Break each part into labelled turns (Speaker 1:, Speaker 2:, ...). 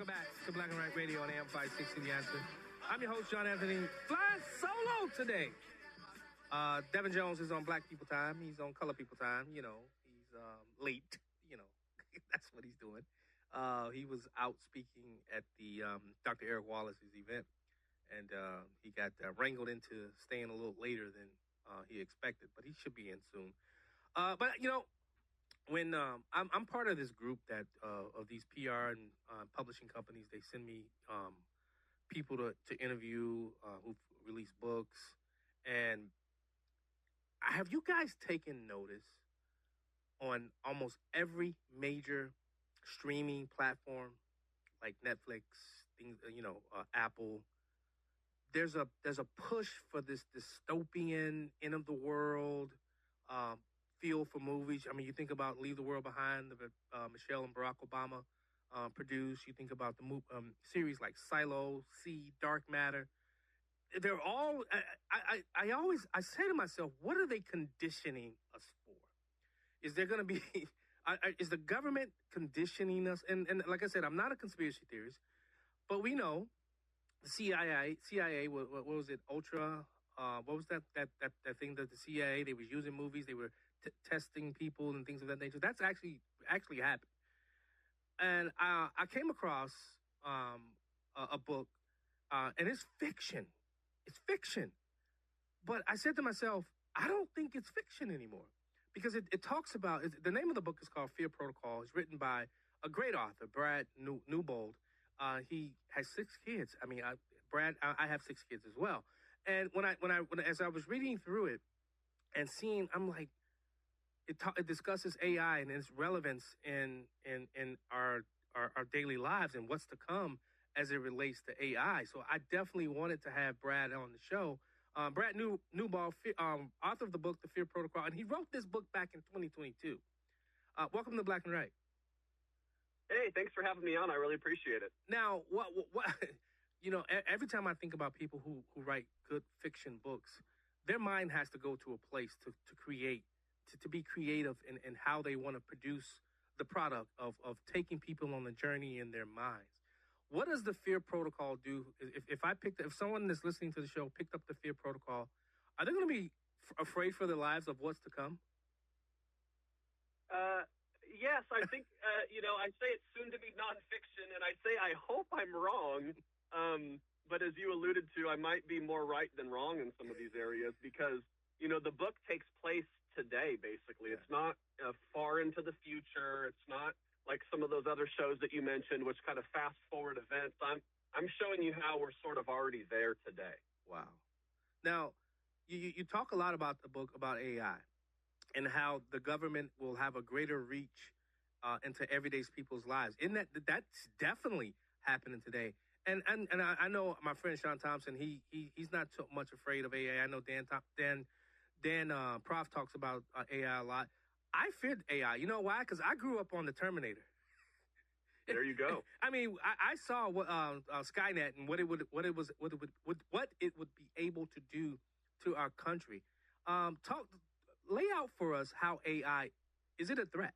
Speaker 1: Welcome back to Black and White Radio on AM 560 The Answer. I'm your host, John Anthony, flying solo today. Devin Jones is on Black People Time. He's on Color People Time. You know, he's late. You know, that's what he's doing. He was out speaking at the Dr. Eric Wallace's event, and he got wrangled into staying a little later than he expected, but he should be in soon. But, you know, when I'm part of this group that of these PR and publishing companies, they send me people to interview who've released books. And have you guys taken notice on almost every major streaming platform like Netflix, things, Apple? There's a push for this dystopian, end of the world feel for movies. I mean, you think about Leave the World Behind, that Michelle and Barack Obama produced. You think about the series like Silo, Sea, Dark Matter. They're all. I say to myself, what are they conditioning us for? Is there going to be? Is the government conditioning us? And like I said, I'm not a conspiracy theorist, but we know the CIA. What was it? Ultra. What was that thing that the CIA, they was using movies, they were testing people and things of that nature. That's actually happened. And I came across a book, and it's fiction. It's fiction. But I said to myself, I don't think it's fiction anymore, because it talks about, the name of the book is called Fear Protocol. It's written by a great author, Brad Newbold. He has 6 kids. I mean, I have 6 kids as well. And as I was reading through it and seeing, I'm like, it discusses AI and its relevance in our daily lives and what's to come as it relates to AI. So I definitely wanted to have Brad on the show. Brad Newbold, author of the book, The Fear Protocol, and he wrote this book back in 2022. Welcome to Black and White.
Speaker 2: Hey, thanks for having me on. I really appreciate it.
Speaker 1: Now, what every time I think about people who write good fiction books, their mind has to go to a place to create, to be creative in how they want to produce the product of taking people on the journey in their minds. What does the Fear Protocol do? If someone that's listening to the show picked up the Fear Protocol, are they going to be afraid for their lives of what's to come?
Speaker 2: Yes, I think, I say it's soon to be nonfiction, and I say I hope I'm wrong. But as you alluded to, I might be more right than wrong in some of these areas because, the book takes place today, basically. Yeah. It's not far into the future. It's not like some of those other shows that you mentioned, which kind of fast forward events. I'm showing you how we're sort of already there today.
Speaker 1: Wow. Now, you talk a lot about the book about AI and how the government will have a greater reach into everyday people's lives. That's definitely happening today. And I know my friend Sean Thompson, he's not so much afraid of AI. I know Dan Prof talks about AI a lot. I feared AI. You know why? Because I grew up on the Terminator.
Speaker 2: There you go.
Speaker 1: I mean, I saw what Skynet and what it would be able to do to our country. Lay out for us how AI, is it a threat?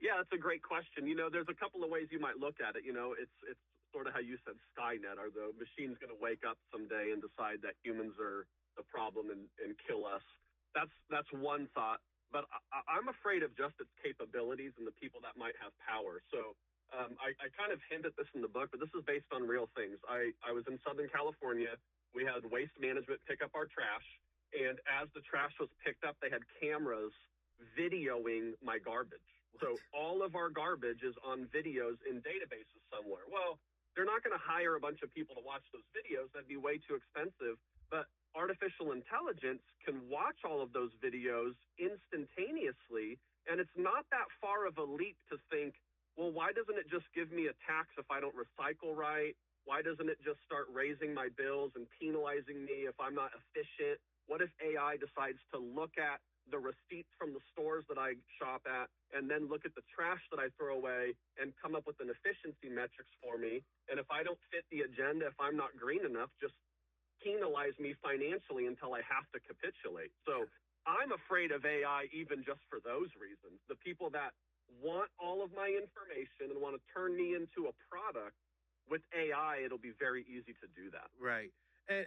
Speaker 2: Yeah, that's a great question. There's a couple of ways you might look at it. It's sort of how you said Skynet. Are the machines going to wake up someday and decide that humans are the problem and kill us? That's one thought. But I'm afraid of just its capabilities and the people that might have power. So I kind of hint at this in the book, but this is based on real things. I was in Southern California. We had waste management pick up our trash. And as the trash was picked up, they had cameras videoing my garbage. So all of our garbage is on videos in databases somewhere. Well, they're not going to hire a bunch of people to watch those videos. That'd be way too expensive. But artificial intelligence can watch all of those videos instantaneously. And it's not that far of a leap to think, well, why doesn't it just give me a tax if I don't recycle right? Why doesn't it just start raising my bills and penalizing me if I'm not efficient? What if AI decides to look at the receipts from the stores that I shop at and then look at the trash that I throw away and come up with an efficiency metrics for me? And if I don't fit the agenda, if I'm not green enough, just penalize me financially until I have to capitulate. So I'm afraid of AI even just for those reasons. The people that want all of my information and want to turn me into a product, with AI, it'll be very easy to do that.
Speaker 1: Right.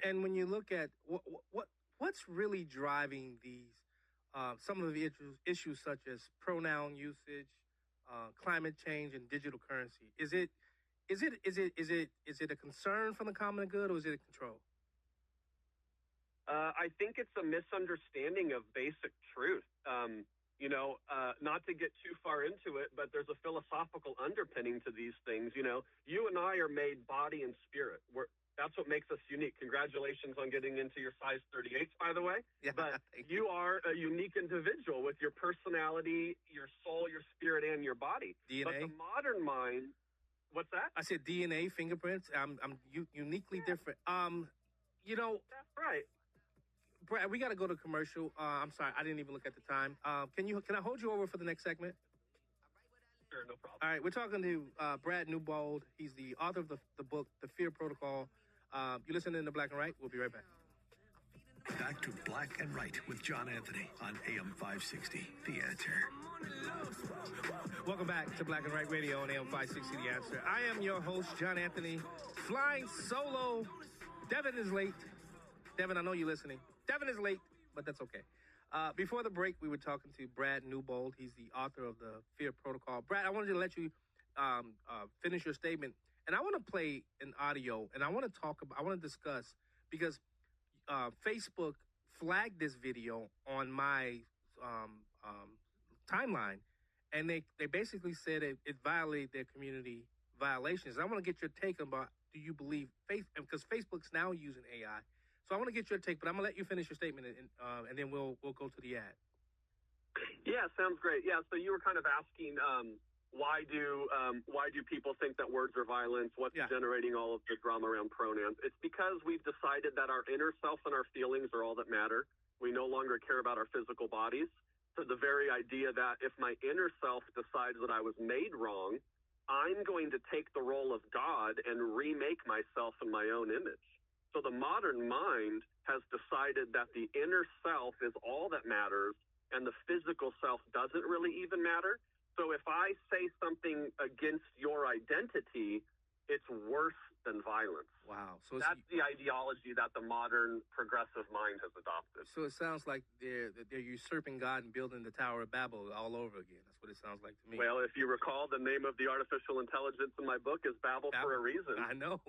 Speaker 1: And when you look at what's really driving these some of the issues such as pronoun usage, climate change, and digital currency, is it a concern for the common good, or is it a control?
Speaker 2: I think it's a misunderstanding of basic truth. Not to get too far into it, but there's a philosophical underpinning to these things. You and I are made body and spirit. That's what makes us unique. Congratulations on getting into your size 38s, by the way.
Speaker 1: Yeah,
Speaker 2: but you are a unique individual with your personality, your soul, your spirit, and your body.
Speaker 1: DNA?
Speaker 2: But the modern mind, what's that?
Speaker 1: I said DNA, fingerprints. I'm uniquely different.
Speaker 2: That's right.
Speaker 1: Brad, we got to go to commercial. I'm sorry, I didn't even look at the time. Can I hold you over for the next segment?
Speaker 2: Sure, no problem.
Speaker 1: All right, we're talking to Brad Newbold. He's the author of the book, The Fear Protocol. You're listening to Black and Right. We'll be right back.
Speaker 3: Back to Black and Right with John Anthony on AM 560, The Answer.
Speaker 1: Welcome back to Black and Right Radio on AM 560, The Answer. I am your host, John Anthony, flying solo. Devin is late. Devin, I know you're listening. Devin is late, but that's okay. Before the break, we were talking to Brad Newbold. He's the author of The Fear Protocol. Brad, I wanted to let you finish your statement. And I want to play an audio, and I want to discuss, because Facebook flagged this video on my timeline, and they basically said it violated their community violations. I want to get your take about, do you believe because Facebook's now using AI. So I want to get your take, but I'm going to let you finish your statement, and then we'll go to the ad.
Speaker 2: Yeah, sounds great. Yeah, so you were kind of asking why do people think that words are violence? What's generating all of the drama around pronouns? It's because we've decided that our inner self and our feelings are all that matter. We no longer care about our physical bodies. So the very idea that if my inner self decides that I was made wrong, I'm going to take the role of God and remake myself in my own image. So the modern mind has decided that the inner self is all that matters and the physical self doesn't really even matter. So if I say something against your identity, it's worse than violence.
Speaker 1: Wow. So
Speaker 2: that's the ideology that the modern progressive mind has adopted.
Speaker 1: So it sounds like they're usurping God and building the Tower of Babel all over again. That's what it sounds like to me.
Speaker 2: Well, if you recall, the name of the artificial intelligence in my book is Babel for a reason.
Speaker 1: I know.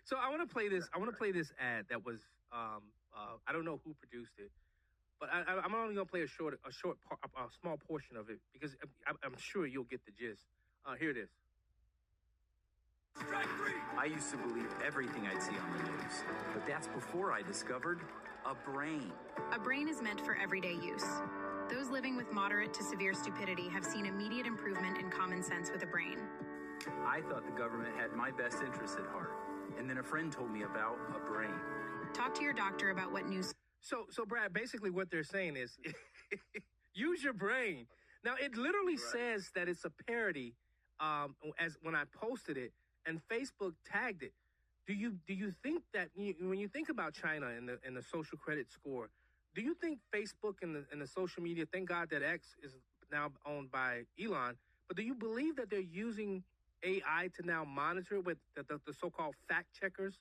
Speaker 1: So I want to play this. I want to play this ad that was I don't know who produced it, but I'm only going to play a small portion of it, because I'm sure you'll get the gist. Here it is.
Speaker 4: I used to believe everything I'd see on the news, but that's before I discovered a brain.
Speaker 5: A brain is meant for everyday use. Those living with moderate to severe stupidity have seen immediate improvement in common sense with a brain.
Speaker 4: I thought the government had my best interests at heart, and then a friend told me about a brain.
Speaker 5: Talk to your doctor about what news...
Speaker 1: So Brad, basically what they're saying is, use your brain. Now, it literally says that it's a parody as when I posted it, and Facebook tagged it. Do you think that when you think about China and the social credit score, do you think Facebook and the social media, thank God that X is now owned by Elon, but do you believe that they're using AI to now monitor with the so-called fact checkers?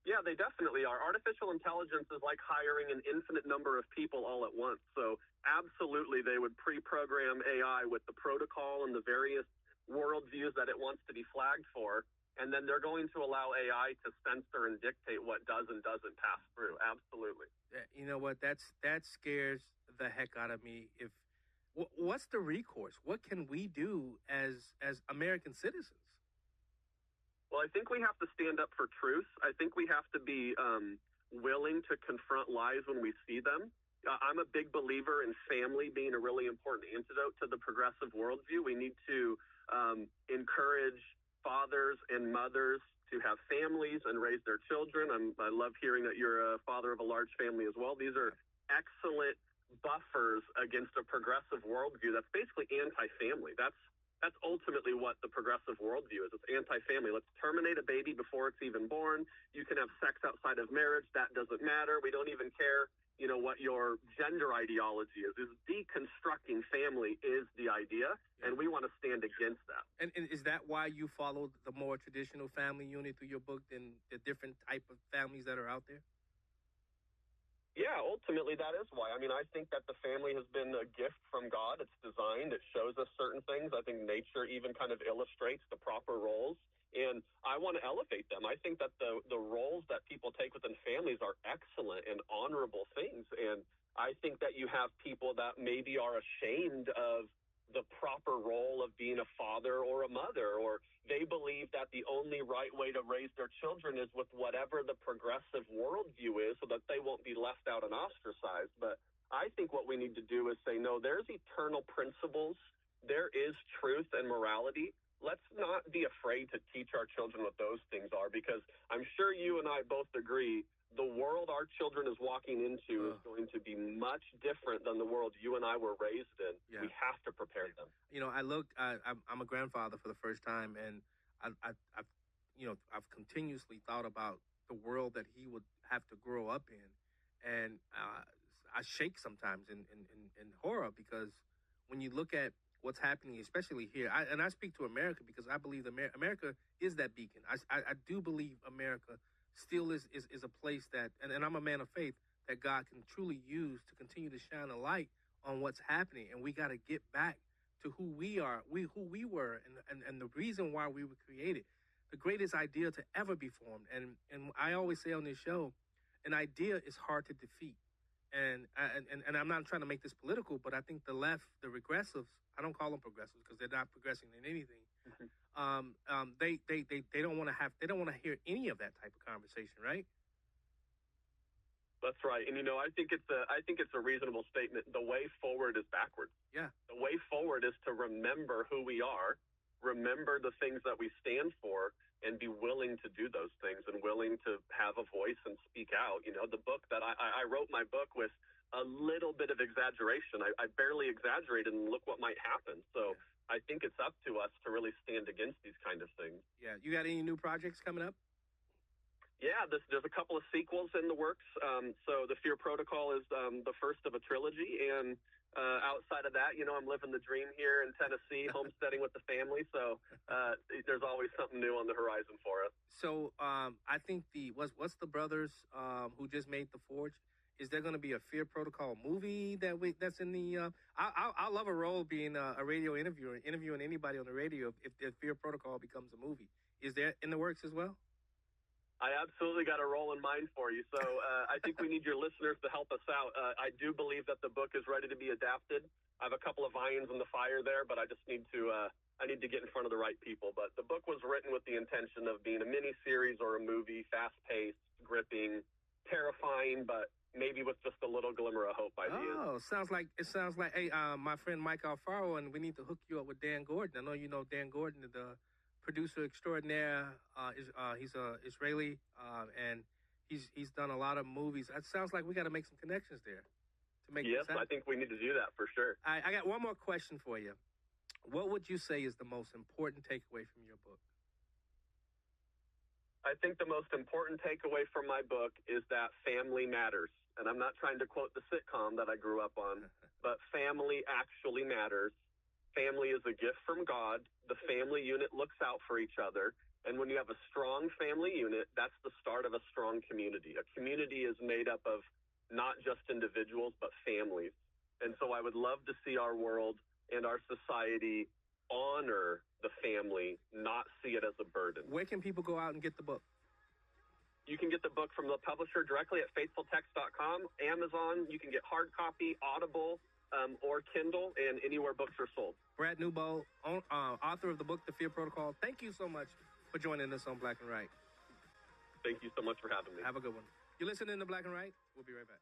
Speaker 2: Yeah, they definitely are. Artificial intelligence is like hiring an infinite number of people all at once. So absolutely, they would pre-program AI with the protocol and the various worldviews that it wants to be flagged for. And then they're going to allow AI to censor and dictate what does and doesn't pass through. Absolutely.
Speaker 1: You know what? That scares the heck out of me. What's the recourse? What can we do as American citizens?
Speaker 2: Well, I think we have to stand up for truth. I think we have to be willing to confront lies when we see them. I'm a big believer in family being a really important antidote to the progressive worldview. We need to encourage fathers and mothers to have families and raise their children. I love hearing that you're a father of a large family as well. These are excellent buffers against a progressive worldview that's basically anti-family. That's ultimately what the progressive worldview is. It's anti-family. Let's terminate a baby before it's even born. You can have sex outside of marriage. That doesn't matter. We don't even care, what your gender ideology is deconstructing family is the idea, and we want to stand against that.
Speaker 1: And is that why you followed the more traditional family unit through your book than the different type of families that are out there?
Speaker 2: Yeah, ultimately that is why. I mean, I think that the family has been a gift from God. It's designed. It shows us certain things. I think nature even kind of illustrates the proper roles, and I want to elevate them. I think that the roles that people take within families are excellent and honorable things, and I think that you have people that maybe are ashamed of the proper role of being a father or a mother, or they believe that the only right way to raise their children is with whatever the progressive worldview is so that they won't be left out and ostracized. But I think what we need to do is say, no, there's eternal principles. There is truth and morality. Let's not be afraid to teach our children what those things are, because I'm sure you and I both agree the world our children is walking into is going to be much different than the world you and I were raised in. Yeah. We have to prepare them.
Speaker 1: I'm a grandfather for the first time, and I've continuously thought about the world that he would have to grow up in, and I shake sometimes in horror, because when you look at what's happening, especially here, I speak to America because I believe America is that beacon. I do believe America still is a place that, and I'm a man of faith, that God can truly use to continue to shine a light on what's happening. And we got to get back to who we are, who we were, and the reason why we were created, the greatest idea to ever be formed. And I always say on this show, an idea is hard to defeat. And I'm not trying to make this political, but I think the left, the regressives, I don't call them progressives because they're not progressing in anything. They don't want to hear any of that type of conversation, right?
Speaker 2: That's right. And I think it's a reasonable statement. The way forward is backwards.
Speaker 1: Yeah.
Speaker 2: The way forward is to remember who we are, remember the things that we stand for, and be willing to do those things and willing to have a voice and speak out. The book that I wrote my book with a little bit of exaggeration. I barely exaggerated, and look what might happen. So I think it's up to us to really stand against these kind of things.
Speaker 1: Yeah. You got any new projects coming up?
Speaker 2: Yeah, there's a couple of sequels in the works. So The Fear Protocol is the first of a trilogy, and outside of that, I'm living the dream here in Tennessee, homesteading with the family. So there's always something new on the horizon for us.
Speaker 1: So I think what's the brothers who just made The Forge? Is there going to be a Fear Protocol movie that's in the? I love a role being a radio interviewer, interviewing anybody on the radio. If the Fear Protocol becomes a movie, is there in the works as well?
Speaker 2: I absolutely got a role in mind for you. So I think we need your listeners to help us out. I do believe that the book is ready to be adapted. I have a couple of irons in the fire there, but I just need to get in front of the right people. But the book was written with the intention of being a mini series or a movie, fast-paced, gripping, terrifying, but maybe with just a little glimmer of hope by the end.
Speaker 1: Oh, sounds like hey, my friend Mike Alfaro, and we need to hook you up with Dan Gordon. I know you know Dan Gordon, the producer extraordinaire. He's a Israeli, and he's done a lot of movies. It sounds like we got to make some connections there to make.
Speaker 2: Yes, I think we need to do that for sure.
Speaker 1: I got one more question for you. What would you say is the most important takeaway from your book?
Speaker 2: I think the most important takeaway from my book is that family matters. And I'm not trying to quote the sitcom that I grew up on, but family actually matters. Family is a gift from God. The family unit looks out for each other. And when you have a strong family unit, that's the start of a strong community. A community is made up of not just individuals, but families. And so I would love to see our world and our society honor the family, not see it as a burden.
Speaker 1: Where can people go out and get the book?
Speaker 2: You can get the book from the publisher directly at faithfultext.com, Amazon. You can get hard copy, Audible, or Kindle, and anywhere books are sold.
Speaker 1: Brad Newbold, author of the book, The Fear Protocol. Thank you so much for joining us on Black and Right.
Speaker 2: Thank you so much for having me.
Speaker 1: Have a good one. You're listening to Black and Right. We'll be right back.